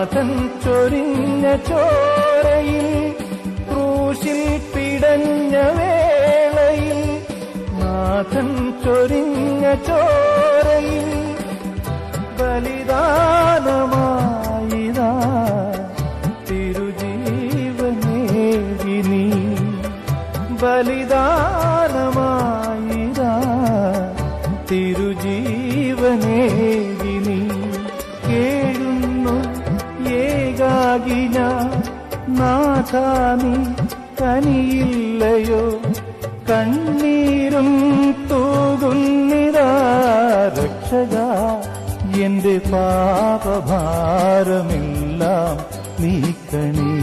നാഥൻ ചൊരിഞ്ഞ ചോരയിൽ ക്രൂശിൽ പിടഞ്ഞ വേളയിൽ നാഥൻ ചൊരിഞ്ഞ ചോരയിൽ ബലിദാനമായിതാ തിരുജീവനേകി നീ ബലിദാനമായിതാ തിരുജീവനേകി നീ കേഴുന്നു ഏകാകി ഞാൻ നാഥാ നീ കനിയില്ലയോ കണ്ണീരും തൂകുന്നിതാ രക്ഷകാ എന്റെ പാപഭാരമെല്ലാം നീക്കണേ.